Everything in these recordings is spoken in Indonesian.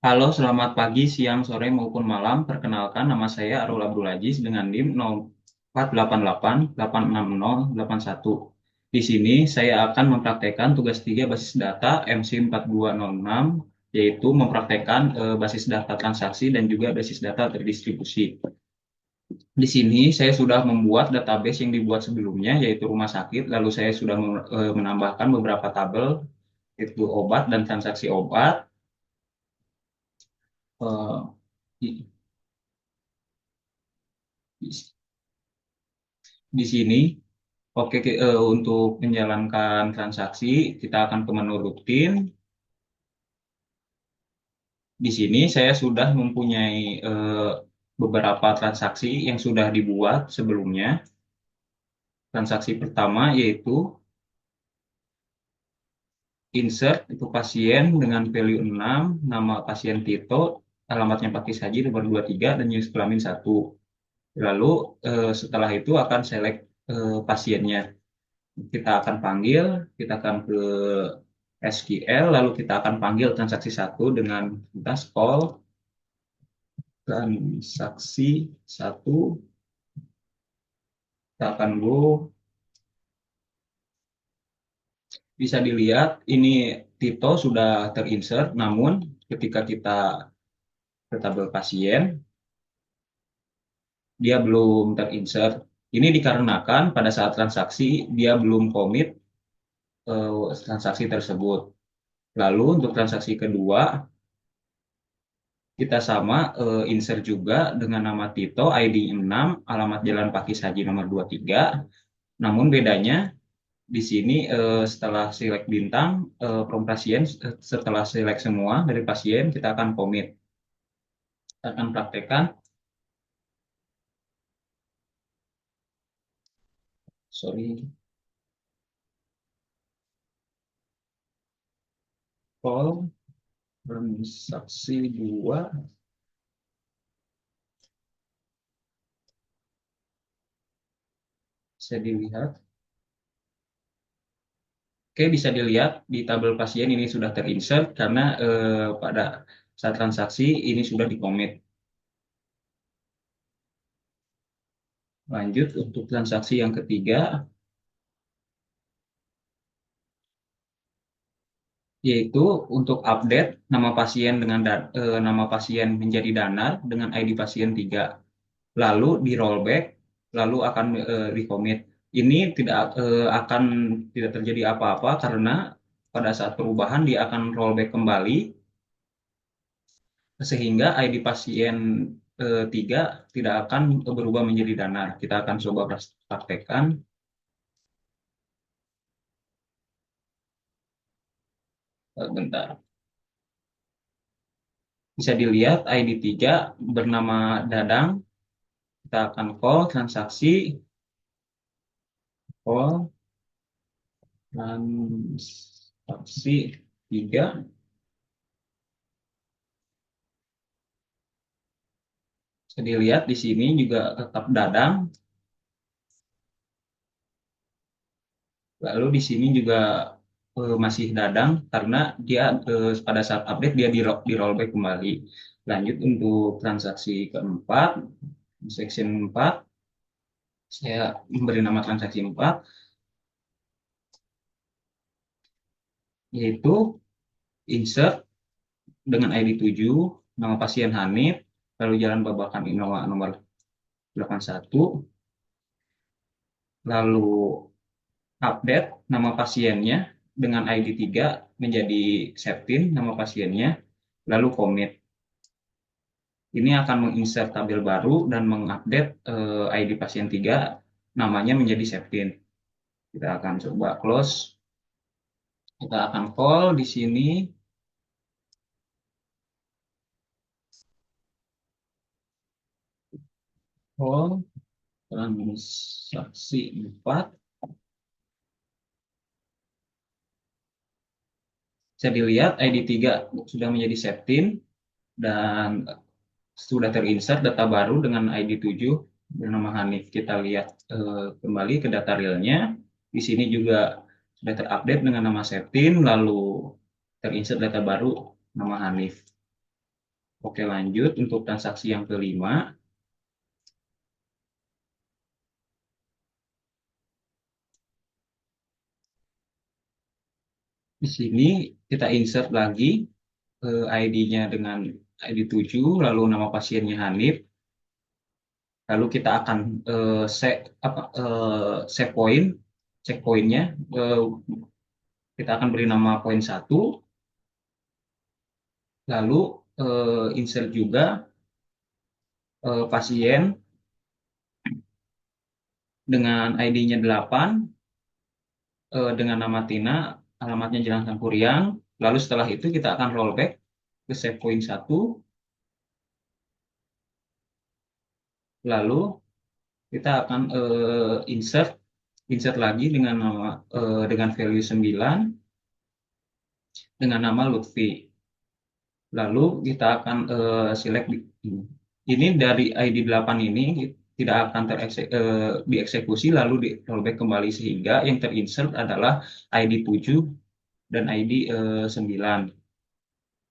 Halo, selamat pagi, siang, sore, maupun malam. Perkenalkan, nama saya Arul Abdul Aziz dengan NIM 0488860811. Di sini saya akan mempraktekkan tugas 3 basis data MC4206, yaitu mempraktekkan basis data transaksi dan juga basis data terdistribusi. Di sini saya sudah membuat database yang dibuat sebelumnya, yaitu rumah sakit, lalu saya sudah menambahkan beberapa tabel, yaitu obat dan transaksi obat. Eh, di, di sini. Oke, untuk menjalankan transaksi, kita akan ke menu rutin. Di sini saya sudah mempunyai beberapa transaksi yang sudah dibuat sebelumnya. Transaksi pertama yaitu insert itu pasien dengan value 6, nama pasien Tito, alamatnya Pak Haji nomor 23 dan jenis kelamin 1. Lalu setelah itu akan select pasiennya. Kita akan panggil, kita akan ke SQL, lalu kita akan panggil transaksi satu dengan tas call transaksi satu, kita akan go. Bisa dilihat ini Tito sudah terinsert, namun ketika kita ke tabel pasien, dia belum terinsert. Ini dikarenakan pada saat transaksi dia belum komit transaksi tersebut. Lalu untuk transaksi kedua, kita sama insert juga dengan nama Tito, ID 6, alamat Jalan Pakis Haji nomor 23. Namun bedanya di sini setelah select bintang, from pasien, setelah select semua dari pasien, kita akan commit. Kita akan praktekkan, sorry, call transaksi 2, bisa dilihat. Oke, bisa dilihat di tabel pasien ini sudah terinsert karena pada saat transaksi ini sudah dikomit. Lanjut untuk transaksi yang ketiga, yaitu untuk update nama pasien dengan nama pasien menjadi Danar dengan ID pasien 3. Lalu di rollback, lalu akan recommit. Ini akan tidak terjadi apa-apa karena pada saat perubahan dia akan rollback kembali sehingga ID pasien 3 tidak akan berubah menjadi Danar. Kita akan coba praktekkan. Bentar. Bisa dilihat ID 3 bernama Dadang. Kita akan call transaksi, call transaksi 3. Bisa dilihat di sini juga tetap Dadang. Lalu di sini juga masih Dadang karena dia pada saat update dia di rollback kembali. Lanjut untuk transaksi keempat, section 4, saya memberi nama transaksi 4, yaitu insert dengan ID 7, nama pasien Hanif, lalu Jalan Babakan Innova nomor 81, lalu update nama pasiennya dengan ID 3 menjadi Septin nama pasiennya, lalu commit. Ini akan menginsert tabel baru dan mengupdate ID pasien 3 namanya menjadi Septin. Kita akan coba close. Kita akan call di sini. Call transaksi 4. Bisa dilihat ID 3 sudah menjadi Septin dan sudah terinsert data baru dengan ID 7 bernama Hanif. Kita lihat kembali ke data realnya. Di sini juga sudah terupdate dengan nama Septin, lalu terinsert data baru nama Hanif. Oke, lanjut untuk transaksi yang kelima. Di sini kita insert lagi ID-nya dengan ID 7, lalu nama pasiennya Hanif, lalu kita akan set point, check pointnya, eh, kita akan beri nama poin satu, lalu insert juga pasien dengan ID-nya 8, dengan nama Tina, alamatnya Jalan Sangkuriang. Lalu setelah itu kita akan rollback ke save point satu, lalu kita akan insert insert lagi dengan nama dengan value 9 dengan nama Lutfi. Lalu kita akan select ini dari ID 8 ini tidak akan dieksekusi lalu di rollback kembali sehingga yang terinsert adalah ID 7 dan ID 9.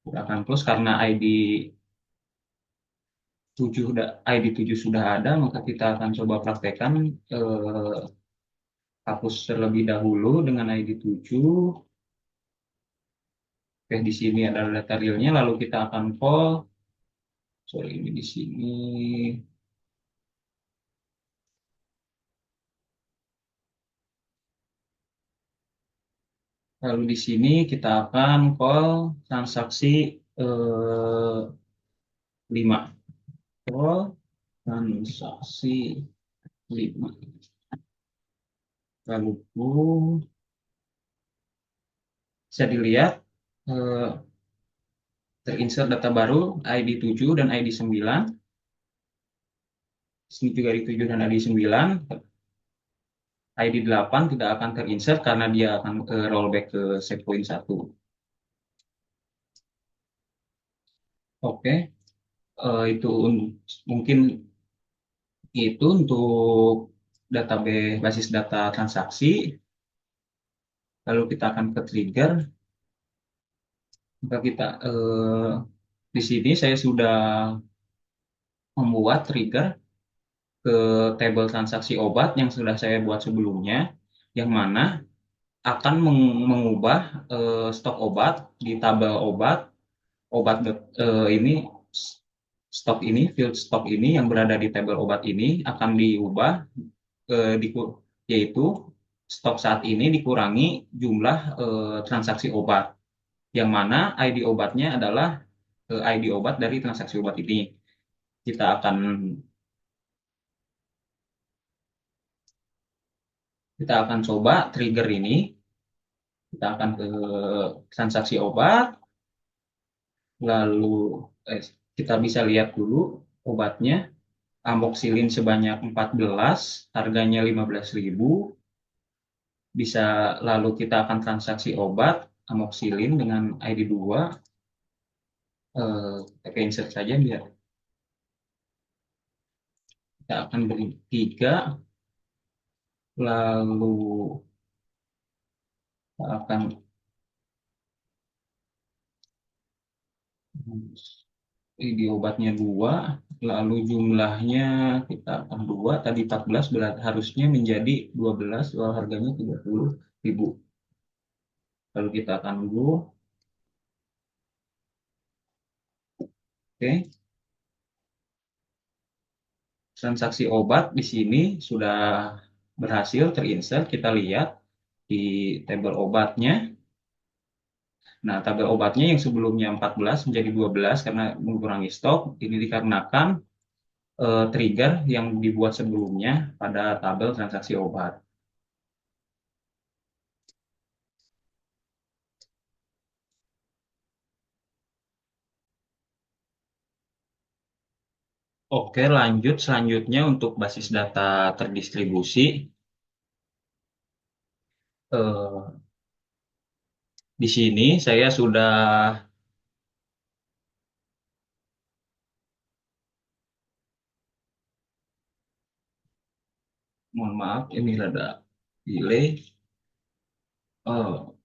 Kita akan close karena ID 7 sudah ada, maka kita akan coba praktekkan hapus terlebih dahulu dengan ID 7. Oke, di sini adalah data realnya, lalu kita akan call. Sorry, ini di sini. Lalu di sini kita akan call transaksi eh, 5. Call transaksi 5. Lalu bisa dilihat eh, terinsert data baru ID 7 dan ID 9. Di sini juga ID 7 dan ID 9. ID 8 tidak akan terinsert karena dia akan rollback ke set point satu. Oke, itu mungkin itu untuk database basis data transaksi. Lalu kita akan ke trigger. Maka kita di sini saya sudah membuat trigger ke table transaksi obat yang sudah saya buat sebelumnya, yang mana akan mengubah stok obat di tabel obat. Ini stok ini, field stok ini yang berada di tabel obat ini akan diubah, yaitu stok saat ini dikurangi jumlah transaksi obat, yang mana ID obatnya adalah ID obat dari transaksi obat ini. Kita akan kita akan coba trigger ini. Kita akan ke transaksi obat, lalu eh, kita bisa lihat dulu obatnya. Amoxicillin sebanyak 14, harganya 15.000. Bisa lalu kita akan transaksi obat amoxicillin dengan ID 2. Kita insert saja biar kita akan beri 3, lalu kita akan di obatnya 2, lalu jumlahnya kita akan 2, tadi 14 berarti harusnya menjadi 12, soal harganya 30.000. Lalu kita akan go. Oke, transaksi obat di sini sudah berhasil terinsert. Kita lihat di tabel obatnya. Nah, tabel obatnya yang sebelumnya 14 menjadi 12 karena mengurangi stok. Ini dikarenakan trigger yang dibuat sebelumnya pada tabel transaksi obat. Oke, lanjut selanjutnya untuk basis data terdistribusi. Eh, di sini saya sudah, mohon maaf, ini rada delay. Eh,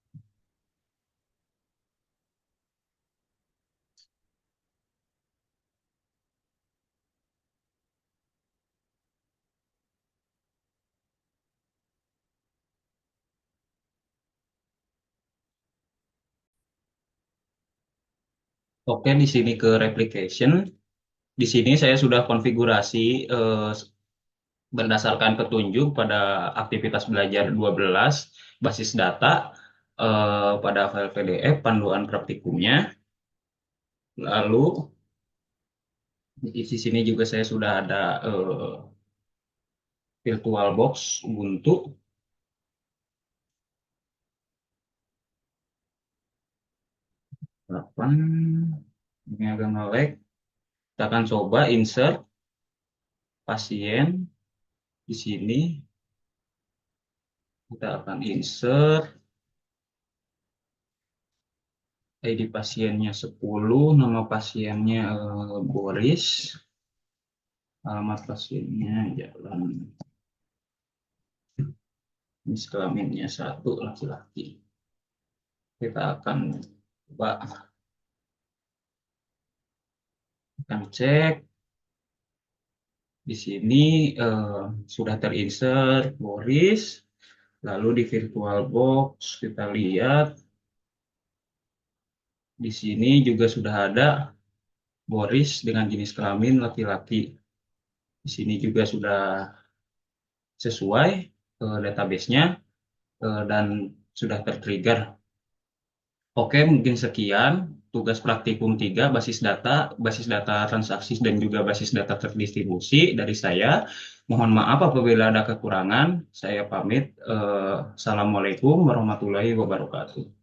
Oke, di sini ke replication. Di sini saya sudah konfigurasi berdasarkan petunjuk pada aktivitas belajar 12 basis data pada file PDF panduan praktikumnya. Lalu di sini juga saya sudah ada VirtualBox Ubuntu 8. Ini agak nge-lag. Kita akan coba insert pasien di sini. Kita akan insert ID pasiennya 10, nama pasiennya Boris, alamat pasiennya Jalan jenis kelaminnya 1 laki-laki. Kita akan coba akan cek di sini sudah terinsert Boris. Lalu di VirtualBox kita lihat di sini juga sudah ada Boris dengan jenis kelamin laki-laki. Di sini juga sudah sesuai database-nya dan sudah tertrigger. Oke, mungkin sekian tugas praktikum 3 basis data transaksi dan juga basis data terdistribusi dari saya. Mohon maaf apabila ada kekurangan. Saya pamit. Assalamualaikum warahmatullahi wabarakatuh.